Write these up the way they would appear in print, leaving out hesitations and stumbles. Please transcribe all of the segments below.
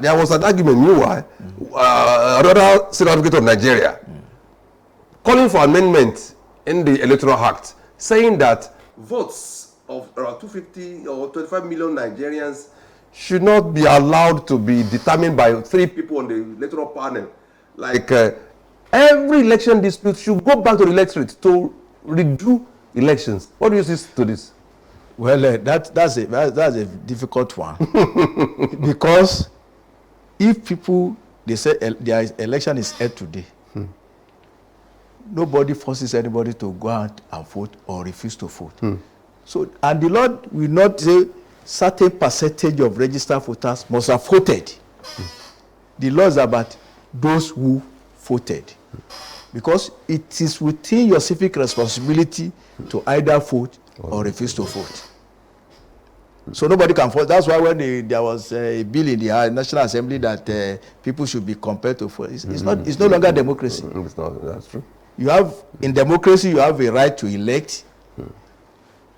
there was an argument, meanwhile, another state advocate of Nigeria, calling for amendment in the Electoral Act, saying that votes of around 250 or 25 million Nigerians should not be allowed to be determined by 3 people on the electoral panel. Like every election dispute should go back to the electorate to redo elections. What do you say to this? Well, that's a difficult one. Because if people, they say their election is held today, nobody forces anybody to go out and vote or refuse to vote. So, and the law will not say certain percentage of registered voters must have voted. The law is about those who voted. Because it is within your civic responsibility to either vote or refuse to vote. So nobody can vote. That's why when there was a bill in the National Assembly that people should be compelled to vote, it's no longer democracy. It's not, that's true. You have, in democracy, you have a right to elect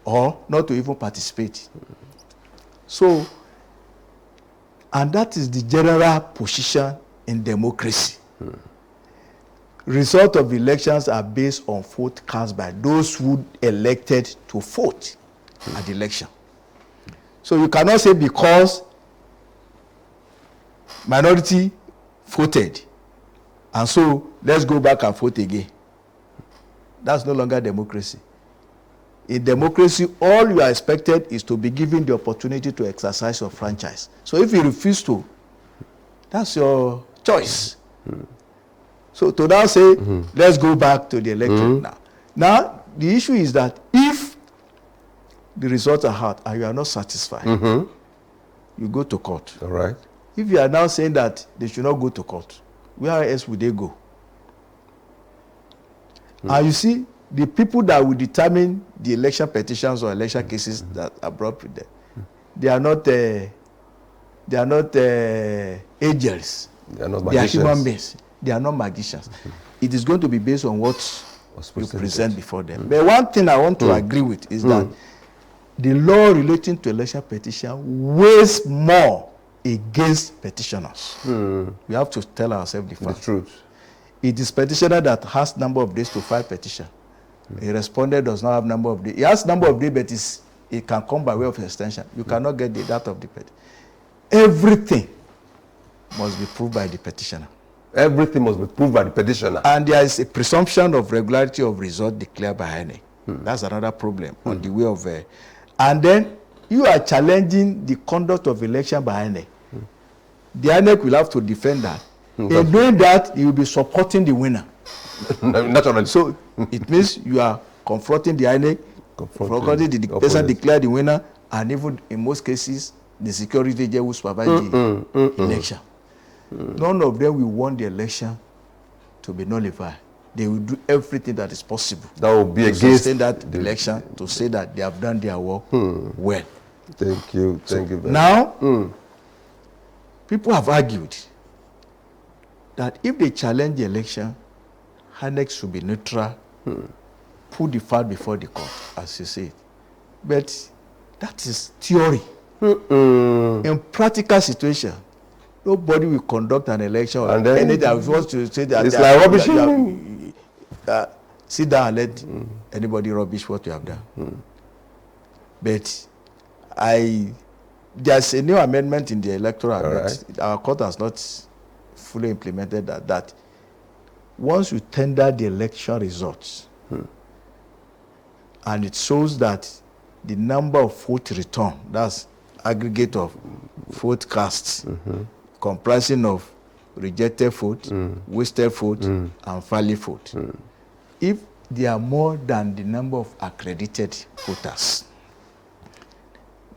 or not to even participate. So, and that is the general position in democracy. Result of elections are based on vote cast by those who elected to vote at the election. So you cannot say because minority voted, and so let's go back and vote again. That's no longer democracy. In democracy, all you are expected is to be given the opportunity to exercise your franchise. So if you refuse to, that's your choice. So to now say, let's go back to the electorate now. Now, the issue is that if the results are out and you are not satisfied, you go to court. All right. If you are now saying that they should not go to court, where else would they go? And you see, the people that will determine the election petitions or election cases that are brought with them, they are not angels. They are not magicians. They are human beings. They are not magicians. It is going to be based on what you present before them. But one thing I want to agree with is that the law relating to election petition weighs more against petitioners. We have to tell ourselves the fact. The truth. It is petitioner that has number of days to file petition. A respondent does not have number of days. He has number of days, but it can come by way of extension. You cannot get that of the petition. Everything must be proved by the petitioner. Everything must be proved by the petitioner. And there is a presumption of regularity of result declared by INEC. That's another problem on the way of... and then you are challenging the conduct of election by INEC. The INEC will have to defend that. In doing that, you will be supporting the winner. Naturally. So it means you are confronting the INEC, confronting the person declared the winner, and even in most cases, the security agent will supervise the election. None of them will want the election to be nullified. They will do everything that is possible. That will be against that election to say that they have done their work well. Thank you. Thank you very much. Now, people have argued that if they challenge the election, INEC should be neutral, put the fact before the court, as you say. But that is theory. In practical situation, nobody will conduct an election or anything that wants to say that it's like rubbish. Sit down and let anybody rubbish what you have done. But there's a new amendment in the electoral act. Right. Our court has not fully implemented that once you tender the election results and it shows that the number of vote returned, that's aggregate of vote casts, comprising of rejected vote, wasted vote, and valid vote. If they are more than the number of accredited voters,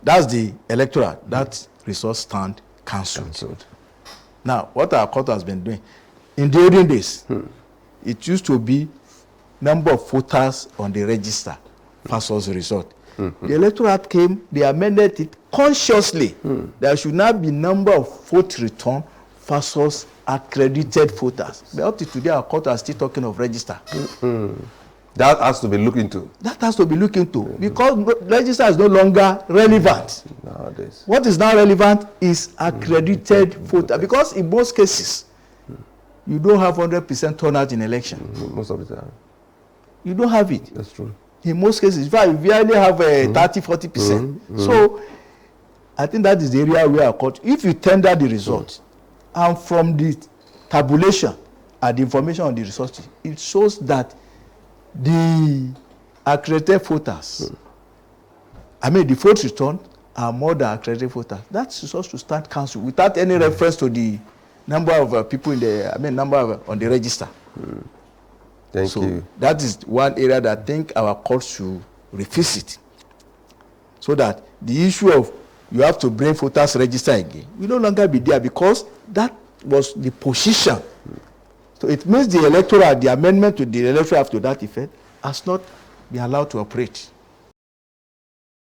that's the electoral, that result stand cancelled. Now, what our court has been doing, in the olden days, it used to be number of voters on the register versus result. The electoral act came, they amended it consciously. There should not be number of vote return versus accredited voters. But up to today, our court are still talking of register. That has to be looked into. That has to be looked into because register is no longer relevant. Nowadays. What is now relevant is accredited voter, because in most cases, you don't have 100% turnout in election. Most of the time. You don't have it. That's true. In most cases, in fact, we only have 30-40%. So I think that is the area where if you tender the result, and from the tabulation and the information on the result, it shows that the accredited voters, I mean the votes returned are more than accredited voters. That's supposed to start council without any reference to the number of people in the, on the register. Thank you. That is one area that I think our courts should revisit, so that the issue of you have to bring voters register again will no longer be there, because that was the position. So it means the amendment to the electoral act to that effect has not been allowed to operate.